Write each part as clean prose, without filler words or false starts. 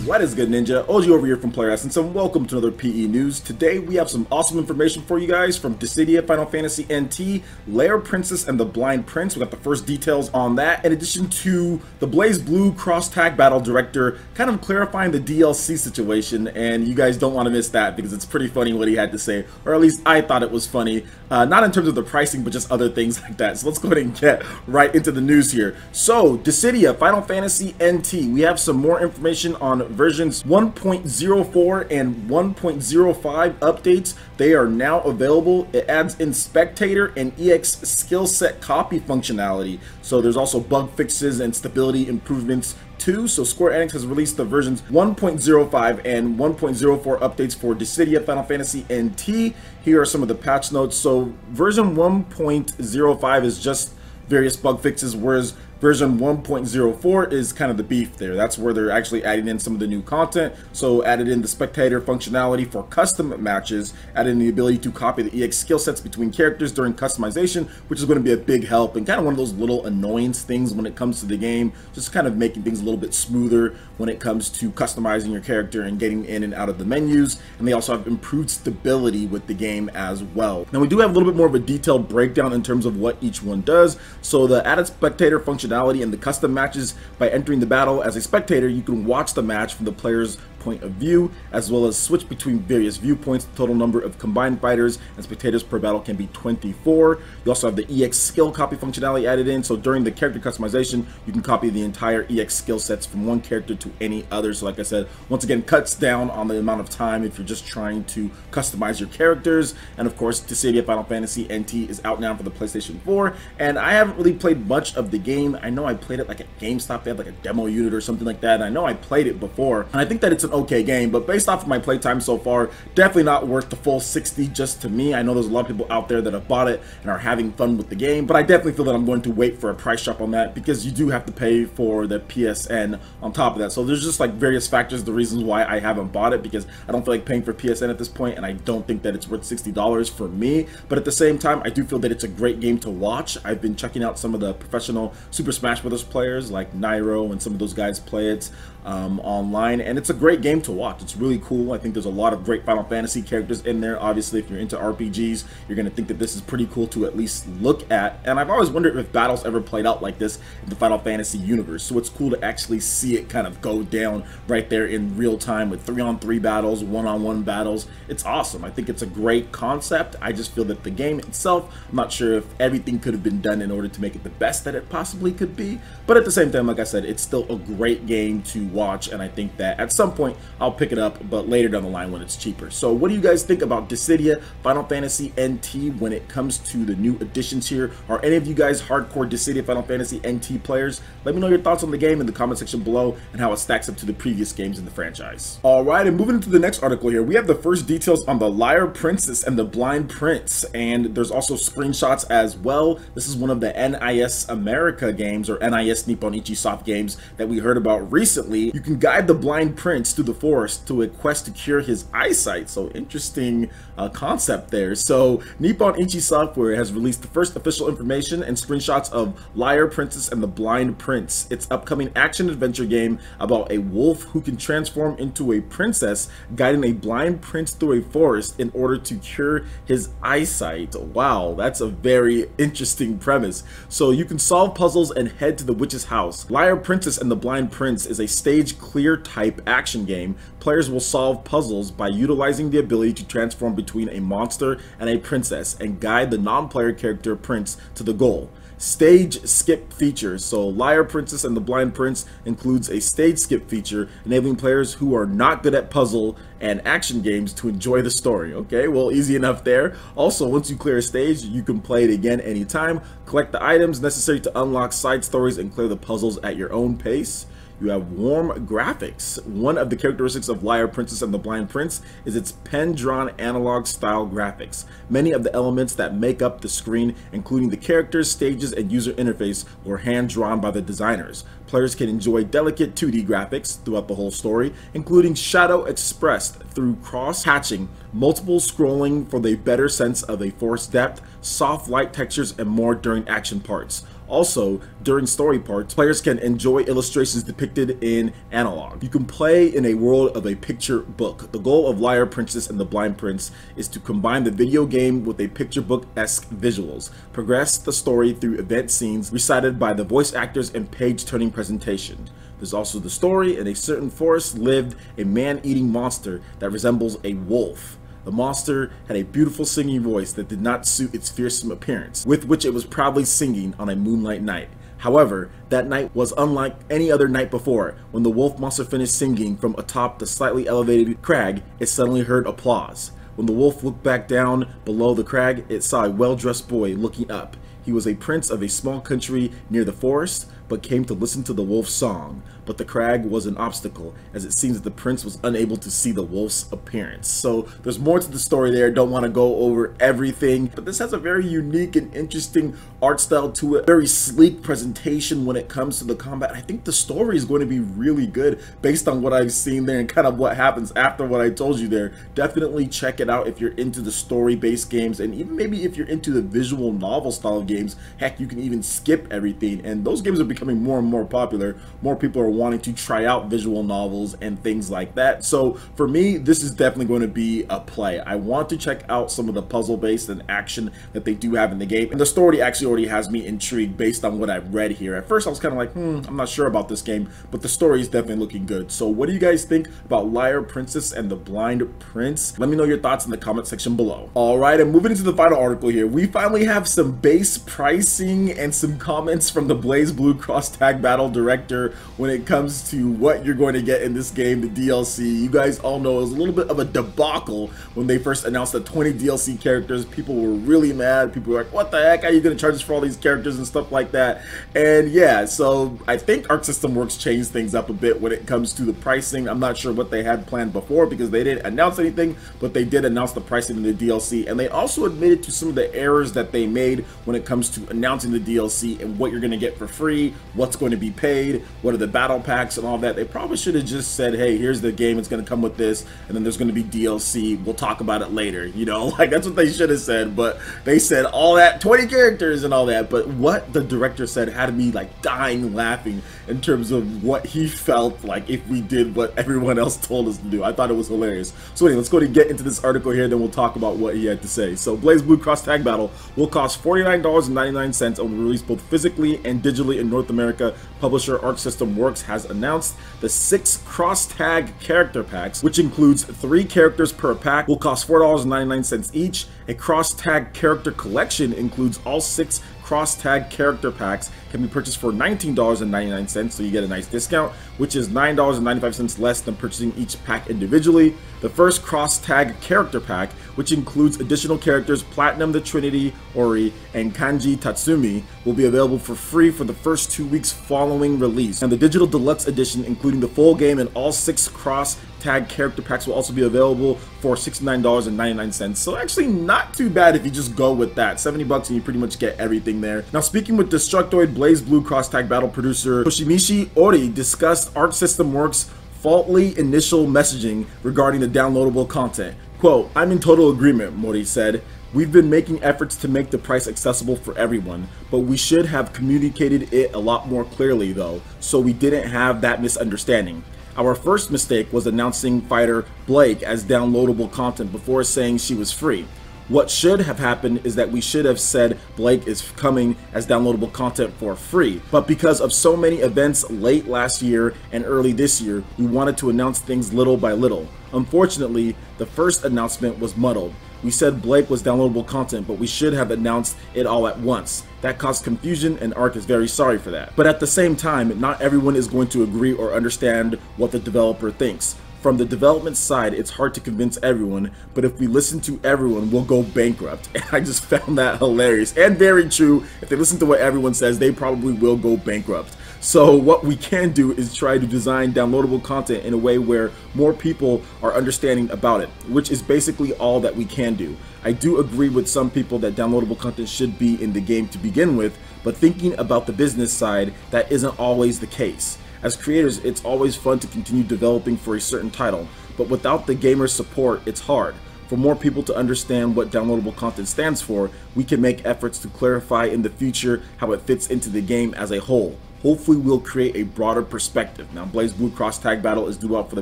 What is good, Ninja? OG over here from Player Essence, and welcome to another PE News. Today we have some awesome information for you guys from Dissidia Final Fantasy NT, Lair Princess and the Blind Prince. We got the first details on that, in addition to the BlazBlue Cross Tag Battle director kind of clarifying the DLC situation, and you guys don't want to miss that because it's pretty funny what he had to say, or at least I thought it was funny. Not in terms of the pricing, but just other things like that. So let's go ahead and get right into the news here. So, Dissidia Final Fantasy NT, we have some more information on versions 1.04 and 1.05 updates. They are now available. It adds in spectator and EX skill set copy functionality. So there's also bug fixes and stability improvements too. So Square Enix has released the versions 1.05 and 1.04 updates for Dissidia Final Fantasy NT. Here are some of the patch notes. So version 1.05 is just various bug fixes, whereas version 1.04 is kind of the beef there. That's where they're actually adding in some of the new content. So added in the spectator functionality for custom matches, added in the ability to copy the EX skill sets between characters during customization, which is going to be a big help and kind of one of those little annoyance things when it comes to the game, just kind of making things a little bit smoother when it comes to customizing your character and getting in and out of the menus. And they also have improved stability with the game as well. Now we do have a little bit more of a detailed breakdown in terms of what each one does. So the added spectator functionality and the custom matches: by entering the battle as a spectator, you can watch the match from the player's point of view, as well as switch between various viewpoints. The total number of combined fighters and spectators per battle can be 24. You also have the EX skill copy functionality added in, so during the character customization, you can copy the entire EX skill sets from one character to any other. So like I said, once again, cuts down on the amount of time if you're just trying to customize your characters. And of course, Dissidia Final Fantasy NT is out now for the PlayStation 4, and I haven't really played much of the game. I know I played it like at GameStop. They had like a demo unit or something like that, and I know I played it before, and I think that it's an okay game, but based off of my playtime so far, definitely not worth the full 60 just to me. I know there's a lot of people out there that have bought it and are having fun with the game, but I definitely feel that I'm going to wait for a price drop on that, because you do have to pay for the PSN on top of that. So there's just like various factors, the reasons why I haven't bought it, because I don't feel like paying for PSN at this point, and I don't think that it's worth $60 for me. But at the same time, I do feel that it's a great game to watch. I've been checking out some of the professional Super Smash Bros. Players like Nairo, and some of those guys play it online, and it's a great game to watch. It's really cool. I think there's a lot of great Final Fantasy characters in there. Obviously, if you're into RPGs, you're going to think that this is pretty cool to at least look at. And I've always wondered if battles ever played out like this in the Final Fantasy universe. So it's cool to actually see it kind of go down right there in real time with 3-on-3 battles, 1-on-1 battles. It's awesome. I think it's a great concept. I just feel that the game itself, I'm not sure if everything could have been done in order to make it the best that it possibly could be. But at the same time, like I said, it's still a great game to watch, and I think that at some point I'll pick it up, but later down the line when it's cheaper. So what do you guys think about Dissidia Final Fantasy NT when it comes to the new additions here? Are any of you guys hardcore Dissidia Final Fantasy NT players? Let me know your thoughts on the game in the comment section below and how it stacks up to the previous games in the franchise. Alright, and moving into the next article here, we have the first details on the Lair Princess and the Blind Prince, and there's also screenshots as well. This is one of the NIS America games, or NIS Nippon Ichisoft games that we heard about recently. You can guide the Blind Prince through the forest to a quest to cure his eyesight. So interesting concept there. So Nippon Ichi Software has released the first official information and screenshots of Lair Princess and the Blind Prince, its upcoming action-adventure game about a wolf who can transform into a princess, guiding a blind prince through a forest in order to cure his eyesight. Wow, that's a very interesting premise. So you can solve puzzles and head to the witch's house. Lair Princess and the Blind Prince is a stage clear type action game. Players will solve puzzles by utilizing the ability to transform between a monster and a princess and guide the non-player character Prince to the goal. Stage skip features. So Lair Princess and the Blind Prince includes a stage skip feature, enabling players who are not good at puzzle and action games to enjoy the story. Okay, well, easy enough there. Also, once you clear a stage, you can play it again anytime, collect the items necessary to unlock side stories, and clear the puzzles at your own pace. You have warm graphics. One of the characteristics of Lair Princess and the Blind Prince is its pen-drawn analog style graphics. Many of the elements that make up the screen, including the characters, stages, and user interface, were hand-drawn by the designers. Players can enjoy delicate 2D graphics throughout the whole story, including shadow expressed through cross-hatching, multiple scrolling for the better sense of a forest depth, soft light textures, and more during action parts. Also, during story parts, players can enjoy illustrations depicted in analog. You can play in a world of a picture book. The goal of Liar Princess and the Blind Prince is to combine the video game with a picture book-esque visuals, progress the story through event scenes recited by the voice actors and page-turning presentation. There's also the story. In a certain forest lived a man-eating monster that resembles a wolf. The monster had a beautiful singing voice that did not suit its fearsome appearance, with which it was proudly singing on a moonlight night. However, that night was unlike any other night before. When the wolf monster finished singing from atop the slightly elevated crag, it suddenly heard applause. When the wolf looked back down below the crag, it saw a well-dressed boy looking up. He was a prince of a small country near the forest, but came to listen to the wolf's song. But the crag was an obstacle, as it seems that the prince was unable to see the wolf's appearance. So there's more to the story there. Don't want to go over everything, but this has a very unique and interesting art style to it. Very sleek presentation when it comes to the combat. I think the story is going to be really good based on what I've seen there and kind of what happens after what I told you there. Definitely check it out if you're into the story-based games, and even maybe if you're into the visual novel style of games. Heck, you can even skip everything, and those games are becoming more and more popular. More people are wanting to try out visual novels and things like that. So for me, this is definitely going to be a play. I want to check out some of the puzzle based and action that they do have in the game, and the story actually already has me intrigued based on what I've read here. At first I was kind of like, I'm not sure about this game, but the story is definitely looking good. So what do you guys think about Liar Princess and the Blind Prince? Let me know your thoughts in the comment section below. Alright, and moving into the final article here, we finally have some base pricing and some comments from the BlazBlue Cross Tag Battle director when it comes to what you're going to get in this game, the DLC. You guys all know it was a little bit of a debacle when they first announced the 20 DLC characters. People were really mad. People were like, what the heck, are you going to charge us for all these characters and stuff like that? And yeah, so I think Arc System Works changed things up a bit when it comes to the pricing. I'm not sure what they had planned before because they didn't announce anything, but they did announce the pricing in the DLC, and they also admitted to some of the errors that they made when it comes to announcing the DLC and what you're going to get for free, what's going to be paid, what are the battle packs and all that. They probably should have just said, hey, here's the game, it's going to come with this, and then there's going to be DLC, we'll talk about it later, you know, like that's what they should have said. But they said all that, 20 characters and all that. But what the director said had me like dying laughing in terms of what he felt like if we did what everyone else told us to do. I thought it was hilarious. So anyway, let's go and get into this article here, then we'll talk about what he had to say. So BlazBlue Cross Tag Battle will cost $49.99 and will be released both physically and digitally in North America. Publisher Arc System Works has announced the 6 cross tag character packs, which includes 3 characters per pack, will cost $4.99 each. A cross tag character collection includes all 6 cross tag character packs, can be purchased for $19.99, so you get a nice discount, which is $9.95 less than purchasing each pack individually. The first cross tag character pack, which includes additional characters Platinum the Trinity, Ori, and Kanji Tatsumi, will be available for free for the first 2 weeks following release. And the digital deluxe edition, including the full game and all 6 cross tag character packs, will also be available for $69.99. So actually not too bad if you just go with that. 70 bucks and you pretty much get everything there. Now, speaking with Destructoid, BlazBlue Cross Tag Battle producer Toshimichi Ori discussed Arc System Works' faulty initial messaging regarding the downloadable content. Quote, "I'm in total agreement," Mori said. "We've been making efforts to make the price accessible for everyone, but we should have communicated it a lot more clearly though, so we didn't have that misunderstanding. Our first mistake was announcing fighter Blake as downloadable content before saying she was free. What should have happened is that we should have said Blake is coming as downloadable content for free. But because of so many events late last year and early this year, we wanted to announce things little by little. Unfortunately, the first announcement was muddled. We said Blake was downloadable content, but we should have announced it all at once. That caused confusion, and Arc is very sorry for that. But at the same time, not everyone is going to agree or understand what the developer thinks. From the development side, it's hard to convince everyone, but if we listen to everyone, we'll go bankrupt." And I just found that hilarious and very true. If they listen to what everyone says, they probably will go bankrupt. So what we can do is try to design downloadable content in a way where more people are understanding about it, which is basically all that we can do. I do agree with some people that downloadable content should be in the game to begin with, but thinking about the business side, that isn't always the case. As creators, it's always fun to continue developing for a certain title, but without the gamer support, it's hard. for more people to understand what downloadable content stands for, we can make efforts to clarify in the future how it fits into the game as a whole. Hopefully we'll create a broader perspective. Now, BlazBlue Cross Tag Battle is due out for the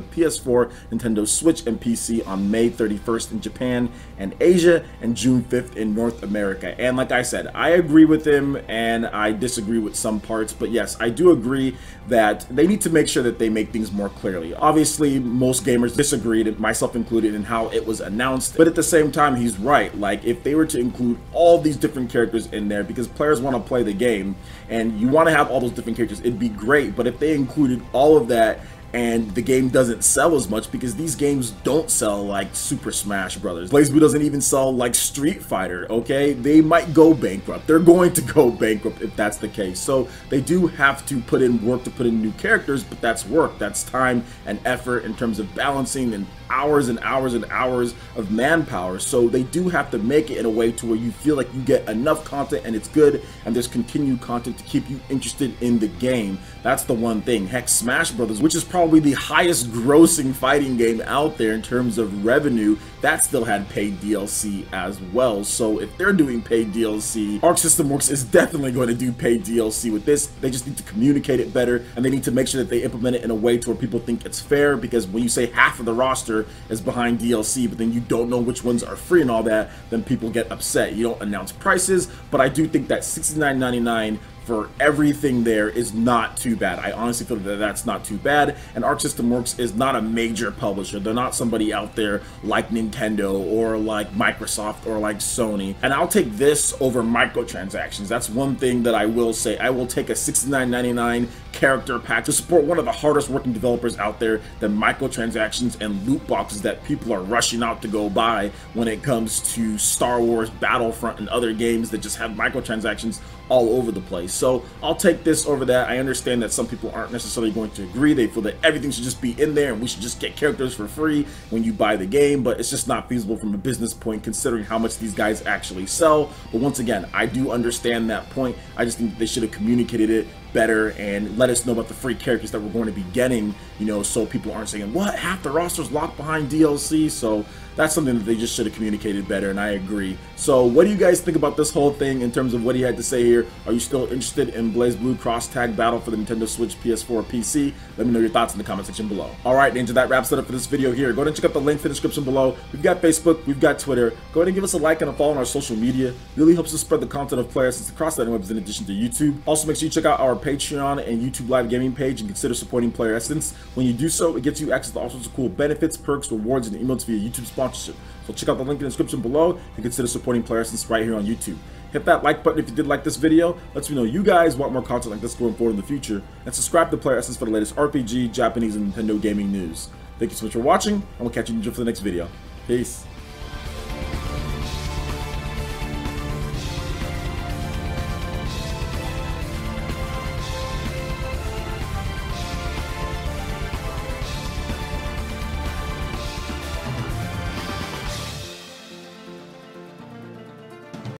PS4, Nintendo Switch, and PC on May 31st in Japan and Asia, and June 5th in North America. And like I said, I agree with him and I disagree with some parts, but yes, I do agree that they need to make sure that they make things more clearly. Obviously, most gamers disagreed, myself included, in how it was announced, but at the same time, he's right. Like, if they were to include all these different characters in there, because players want to play the game, and you want to have all those different characters, it'd be great. But if they included all of that and the game doesn't sell as much, because these games don't sell like Super Smash Brothers. BlazBlue doesn't even sell like Street Fighter, okay? They might go bankrupt. They're going to go bankrupt if that's the case. So they do have to put in work to put in new characters, but that's work. That's time and effort in terms of balancing and hours and hours and hours of manpower. So they do have to make it in a way to where you feel like you get enough content and it's good, and there's continued content to keep you interested in the game. That's the one thing. Heck, Smash Brothers, which is probably the highest grossing fighting game out there in terms of revenue, that still had paid DLC as well. So if they're doing paid DLC, Arc System Works is definitely going to do paid DLC with this. They just need to communicate it better, and they need to make sure that they implement it in a way to where people think it's fair, because when you say half of the roster is behind DLC, but then you don't know which ones are free and all that, then people get upset. You don't announce prices, but I do think that $69.99 for everything there is not too bad. I honestly feel that that's not too bad. And Arc System Works is not a major publisher. They're not somebody out there like Nintendo or like Microsoft or like Sony. And I'll take this over microtransactions. That's one thing that I will say. I will take a $69.99 character pack to support one of the hardest working developers out there than microtransactions and loot boxes that people are rushing out to go buy when it comes to Star Wars Battlefront and other games that just have microtransactions all over the place. So I'll take this over that. I understand that some people aren't necessarily going to agree. They feel that everything should just be in there and we should just get characters for free when you buy the game, but it's just not feasible from a business point considering how much these guys actually sell. But once again, I do understand that point. I just think they should have communicated it better and let us know about the free characters that we're going to be getting, you know, so people aren't saying, what, half the roster's locked behind DLC? So that's something that they just should have communicated better, and I agree. So what do you guys think about this whole thing in terms of what he had to say here? Are you still interested in BlazBlue Cross Tag Battle for the Nintendo Switch, PS4, PC? Let me know your thoughts in the comment section below. Alright, Ninja, that wraps it up for this video here. Go ahead and check out the link in the description below. We've got Facebook, we've got Twitter. Go ahead and give us a like and a follow on our social media. It really helps us spread the content of Player Essence across the interwebs in addition to YouTube. Also, make sure you check out our Patreon and YouTube Live Gaming page and consider supporting Player Essence. When you do so, it gets you access to all sorts of cool benefits, perks, rewards, and emails via YouTube sponsorship. So check out the link in the description below and consider supporting Player Essence right here on YouTube. Hit that like button if you did like this video. Lets me know you guys want more content like this going forward in the future. And subscribe to Player Essence for the latest RPG, Japanese, and Nintendo gaming news. Thank you so much for watching, and we'll catch you for the next video. Peace.